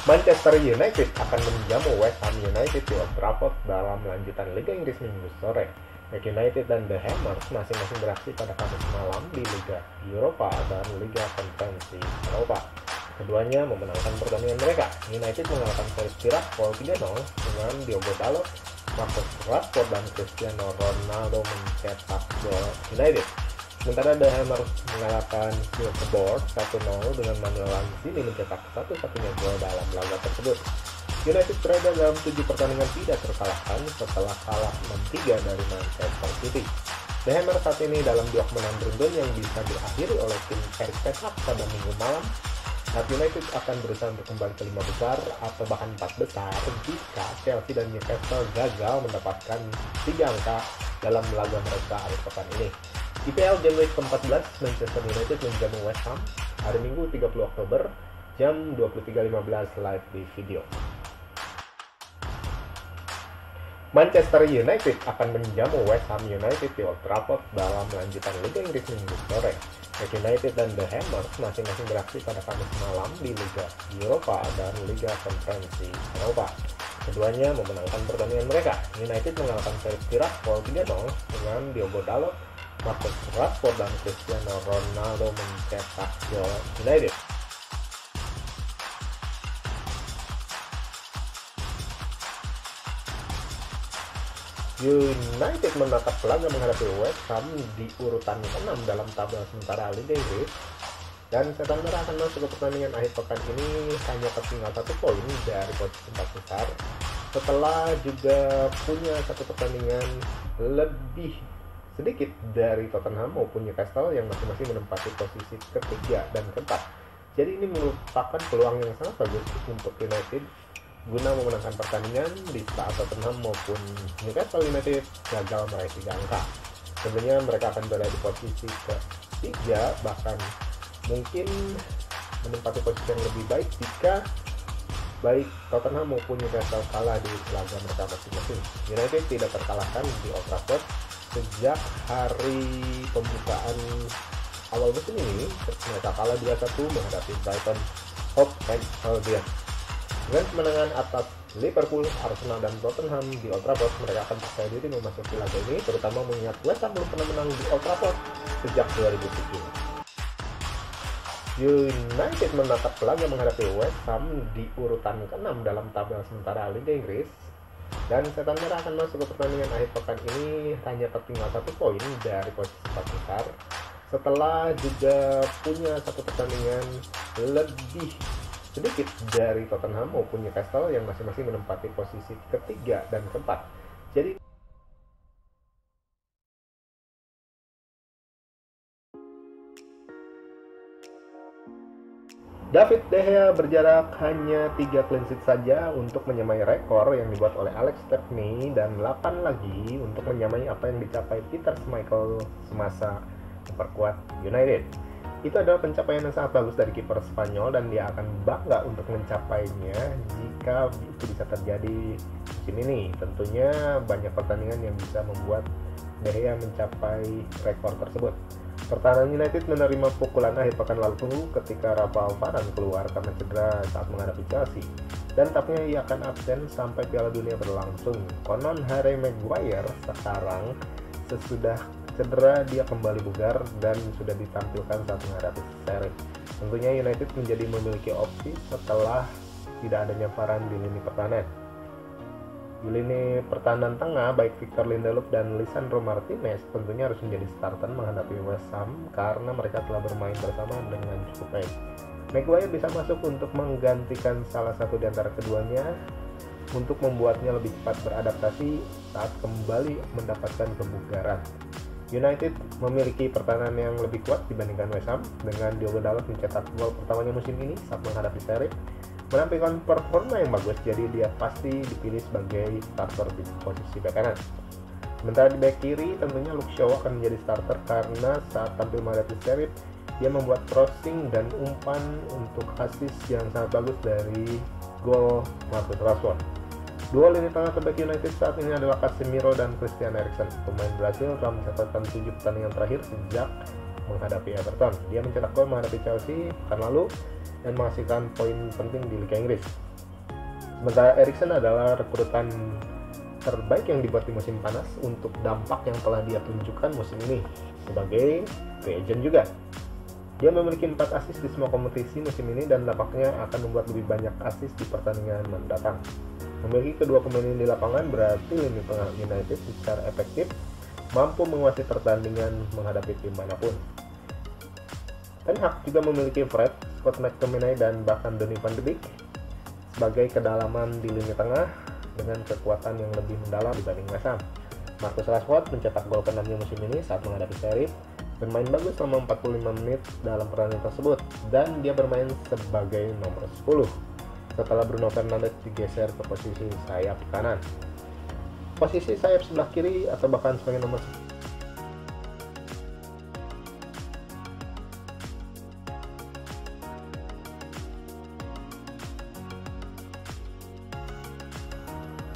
Manchester United akan menjamu West Ham United di Old Trafford dalam lanjutan Liga Inggris Minggu sore. Back United dan The Hammers masing-masing beraksi pada Kamis malam di Liga Eropa dan Liga Konferensi Eropa. Keduanya memenangkan pertandingan mereka. United mengalahkan Sheriff Tiraspol 3-0 dengan Diogo Dalot, Marcus Rashford dan Cristiano Ronaldo mencetak gol United. Sementara The Hammers mengalahkan Middlesbrough 1-0 dengan Manuel Lanzini mencetak satu-satunya gol dalam laga tersebut. United berada dalam 7 pertandingan tidak terkalahkan setelah kalah 6-3 dari Manchester City. The Hammers saat ini dalam 2 kemenangan beruntun yang bisa diakhiri oleh tim Erik ten Hag pada Minggu malam. Saat United akan berusaha untuk kembali ke 5 besar atau bahkan 4 besar jika Chelsea dan Newcastle gagal mendapatkan 3 angka dalam laga mereka akhir pekan ini. IPL Game Week ke-14, Manchester United menjamu West Ham hari Minggu 30 Oktober jam 23.15 live di video. Manchester United akan menjamu West Ham United di Old Trafford dalam lanjutan Liga Inggris Minggu sore. Back United dan The Hammers masing-masing beraksi pada Kamis malam di Liga Eropa dan Liga Konferensi Eropa. Keduanya memenangkan pertandingan mereka. United mengalahkan Sheriff Tiraspol 3-0 dengan Diogo Dalot, Marcus Rashford dan Cristiano Ronaldo mencetak gol United. United menatap laga menghadapi West Ham di urutan ke-6 dalam tabel sementara Liga Inggris. Dan Setan Merah akan masuk ke pertandingan akhir pekan ini hanya tertinggal 1 poin dari posisi 4 besar setelah juga punya 1 pertandingan lebih sedikit dari Tottenham maupun Newcastle yang masing-masing menempati posisi ketiga dan keempat. Jadi ini merupakan peluang yang sangat bagus untuk United guna memenangkan pertandingan di saat Tottenham maupun Newcastle United gagal meraih 3 angka. Tentunya mereka akan berada di posisi ketiga, bahkan mungkin menempati posisi yang lebih baik jika baik Tottenham maupun Newcastle kalah di laga mereka masing-masing. United tidak terkalahkan di Old Trafford sejak hari pembukaan awal musim ini. Mereka kalah 2-1 menghadapi Brighton Hove Albion. Dengan kemenangan atas Liverpool, Arsenal, dan Tottenham di Old Trafford, mereka akan percaya diri memasuki laga ini, terutama mengingat West Ham belum pernah menang di Old Trafford sejak 2007. United menatap laga menghadapi West Ham di urutan ke-6 dalam tabel sementara Liga Inggris. Dan Setan Merah akan masuk ke pertandingan akhir pekan ini hanya tertinggal 1 poin dari posisi 4 besar setelah juga punya 1 pertandingan lebih sedikit dari Tottenham maupun Newcastle yang masing-masing menempati posisi ketiga dan keempat. Jadi David De Gea berjarak hanya 3 clean sheet saja untuk menyamai rekor yang dibuat oleh Alex Stepney dan 8 lagi untuk menyamai apa yang dicapai Peter Schmeichel semasa memperkuat United. Itu adalah pencapaian yang sangat bagus dari kiper Spanyol dan dia akan bangga untuk mencapainya jika itu bisa terjadi musim ini. Tentunya banyak pertandingan yang bisa membuat De Gea mencapai rekor tersebut. Pertahanan United menerima pukulan akhir pekan lalu ketika Rafael Varane keluar karena cedera saat menghadapi Chelsea. Dan tampaknya ia akan absen sampai Piala Dunia berlangsung. Konon Harry Maguire sekarang sesudah cedera dia kembali bugar dan sudah ditampilkan saat menghadapi Sheriff. Tentunya United menjadi memiliki opsi setelah tidak adanya Varane di lini pertahanan. Di lini pertahanan tengah, baik Victor Lindelof dan Lisandro Martinez tentunya harus menjadi starter menghadapi West Ham karena mereka telah bermain bersama dengan cukup baik. Maguire bisa masuk untuk menggantikan salah satu di antara keduanya untuk membuatnya lebih cepat beradaptasi saat kembali mendapatkan kebugaran. United memiliki pertahanan yang lebih kuat dibandingkan West Ham dengan Diogo Dalot mencetak gol pertamanya musim ini saat menghadapi Sheriff, menampilkan performa yang bagus, jadi dia pasti dipilih sebagai starter di posisi bek kanan. Sementara di bek kiri tentunya Luke Shaw akan menjadi starter karena saat tampil menghadapi Sheriff dia membuat crossing dan umpan untuk assist yang sangat bagus dari gol Marcus Rashford. Dua lini tengah terbaik United saat ini adalah Casemiro dan Christian Eriksen. Pemain Brasil telah mencatatkan 7 pertandingan terakhir sejak menghadapi Everton. Dia mencetak gol menghadapi Chelsea pekan lalu dan menghasilkan poin penting di Liga Inggris. Sementara Eriksen adalah rekrutan terbaik yang dibuat di musim panas untuk dampak yang telah dia tunjukkan musim ini sebagai free agent juga. Dia memiliki 4 assist di semua kompetisi musim ini dan nampaknya akan membuat lebih banyak assist di pertandingan mendatang. Memiliki kedua pemain ini di lapangan berarti lini tengah United secara efektif mampu menguasai pertandingan menghadapi tim manapun. Ten Hag juga memiliki Fred, Scott McTominay, dan bahkan Donny van de Beek sebagai kedalaman di lini tengah dengan kekuatan yang lebih mendalam dibanding West Ham. Marcus Rashford mencetak gol ke-6-nya musim ini saat menghadapi Sheriff, bermain bagus selama 45 menit dalam pertandingan tersebut, dan dia bermain sebagai nomor 10 setelah Bruno Fernandes digeser ke posisi sayap kanan. Posisi sayap sebelah kiri atau bahkan sebagai nomor 10.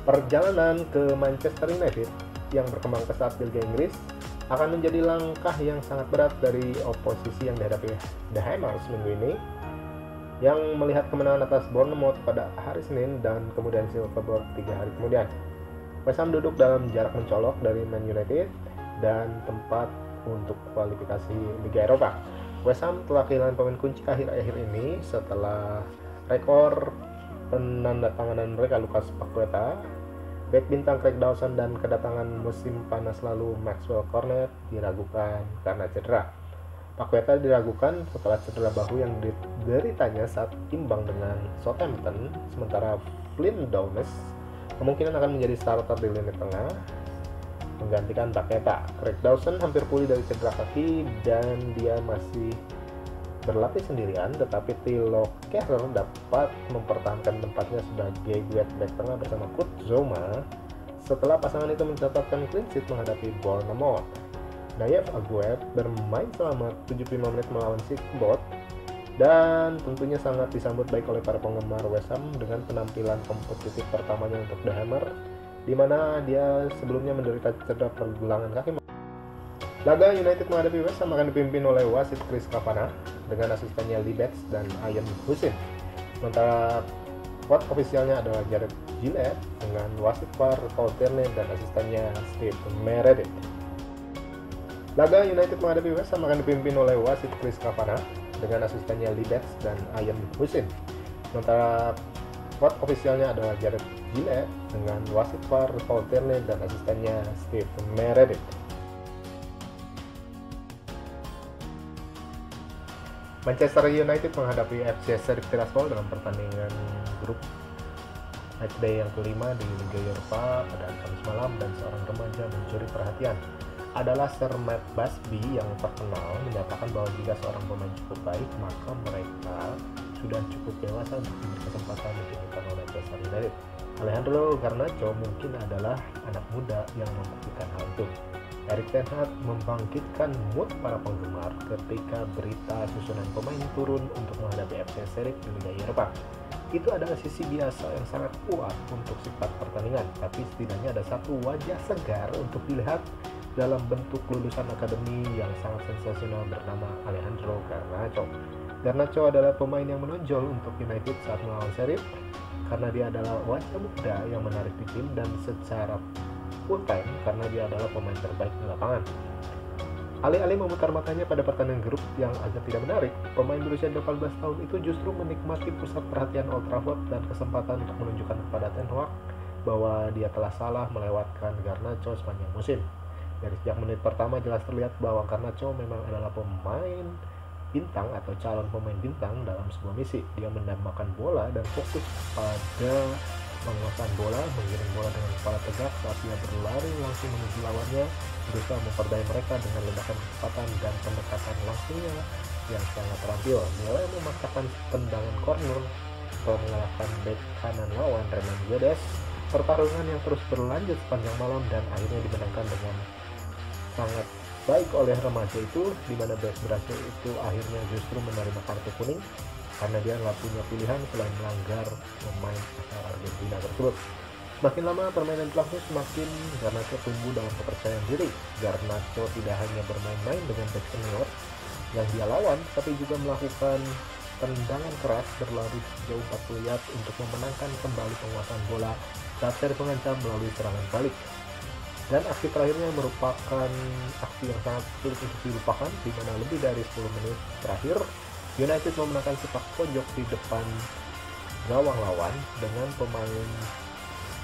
Perjalanan ke Manchester United yang berkembang pesat di Liga Inggris akan menjadi langkah yang sangat berat dari oposisi yang dihadapi The Hammers minggu ini, yang melihat kemenangan atas Bournemouth pada hari Senin dan kemudian Silverberg 3 hari kemudian. West Ham duduk dalam jarak mencolok dari Man United dan tempat untuk kualifikasi Liga Eropa. West Ham telah kehilangan pemain kunci akhir-akhir ini setelah rekor penandatanganan mereka Lucas Paqueta, bek bintang Craig Dawson, dan kedatangan musim panas lalu Maxwell Cornet diragukan karena cedera. Paqueta diragukan setelah cedera bahu yang dideritanya saat imbang dengan Southampton, sementara Flynn Downes kemungkinan akan menjadi starter di lini tengah menggantikan Paqueta. Craig Dawson hampir pulih dari cedera kaki dan dia masih berlatih sendirian, tetapi Thilo Kehrer dapat mempertahankan tempatnya sebagai duet back tengah bersama Kurt Zouma setelah pasangan itu mencatatkan clean sheet menghadapi Bournemouth. Nayef Aguerd bermain selama 75 menit melawan Sigurdsson dan tentunya sangat disambut baik oleh para penggemar West Ham dengan penampilan kompetitif pertamanya untuk The Hammer, di mana dia sebelumnya menderita cedera pergelangan kaki. Laga United menghadapi West Ham akan dipimpin oleh wasit Chris Kavanagh dengan asistennya Lee Betts dan Ian Hussein. Sementara wasit ofisialnya adalah Jared Gillett dengan wasit VAR Paul Tierney dan asistennya Steve Meredith. Laga United menghadapi West Ham akan dipimpin oleh wasit Chris Kavanagh dengan asistennya Lee Betts dan Ian Hussein. Sementara wasit ofisialnya adalah Jared Gillett dengan wasit VAR Paul Tierney dan asistennya Steve Meredith. Manchester United menghadapi FC Sheriff Tiraspol dalam pertandingan grup matchday yang kelima di Liga Eropa pada Kamis malam, dan seorang remaja mencuri perhatian adalah Sir Matt Busby yang terkenal menyatakan bahwa jika seorang pemain cukup baik maka mereka sudah cukup dewasa untuk diberi kesempatan ditunjukkan oleh Manchester United. Alejandro Garnacho mungkin adalah anak muda yang membuktikan hal itu. Erik ten Hag membangkitkan mood para penggemar ketika berita susunan pemain turun untuk menghadapi FC Sheriff di Liga Eropa. Itu adalah sisi biasa yang sangat kuat untuk sifat pertandingan, tapi setidaknya ada satu wajah segar untuk dilihat dalam bentuk lulusan akademi yang sangat sensasional bernama Alejandro Garnacho. Garnacho adalah pemain yang menonjol untuk United saat melawan Sheriff karena dia adalah wajah muda yang menarik di tim, dan secara full time karena dia adalah pemain terbaik di lapangan. Alih-alih memutar matanya pada pertandingan grup yang agak tidak menarik, pemain berusia 18 tahun itu justru menikmati pusat perhatian Old Trafford dan kesempatan untuk menunjukkan kepada Ten Hag bahwa dia telah salah melewatkan Garnacho sepanjang musim. Dari sejak menit pertama jelas terlihat bahwa Garnacho memang adalah pemain bintang atau calon pemain bintang dalam sebuah misi. Dia mendambakan bola dan fokus pada penguasaan bola, menggiring bola dengan kepala tegak saat dia berlari langsung menuju lawannya, berusaha memperdaya mereka dengan ledakan kecepatan dan pendekatan langsungnya yang sangat terampil. Mulai memaksakan tendangan corner atau mengalahkan bek kanan lawan Renan Guedes. Pertarungan yang terus berlanjut sepanjang malam dan akhirnya dimenangkan dengan sangat baik oleh remaja itu, di mana bek Brasil itu akhirnya justru menerima kartu kuning karena dia nggak punya pilihan selain melanggar pemain asal Argentina tersebut. Semakin lama permainan berlangsung, semakin Garnacho tumbuh dalam kepercayaan diri. Garnacho tidak hanya bermain-main dengan bek senior yang dia lawan, tapi juga melakukan tendangan keras berlari sejauh 40 yard untuk memenangkan kembali penguasaan bola saat seri pengancam melalui serangan balik. Dan aksi terakhirnya merupakan aksi yang sangat sulit untuk dilupakan, di mana lebih dari 10 menit terakhir United memenangkan sepak pojok di depan gawang lawan dengan pemain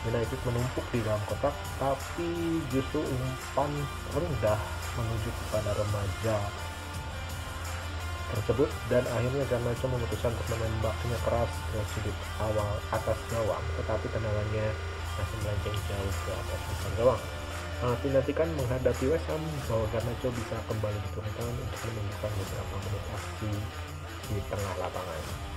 United menumpuk di dalam kotak, tapi justru umpan rendah menuju kepada remaja tersebut, dan akhirnya Garnacho memutuskan untuk menembaknya keras ke sudut awal atas gawang, tetapi tendangannya masih melenceng jauh ke atas papan gawang. Dinantikan menghadapi West Ham bahwa Garnacho bisa kembali diturunkan untuk menunjukkan beberapa menit aksi di tengah lapangan.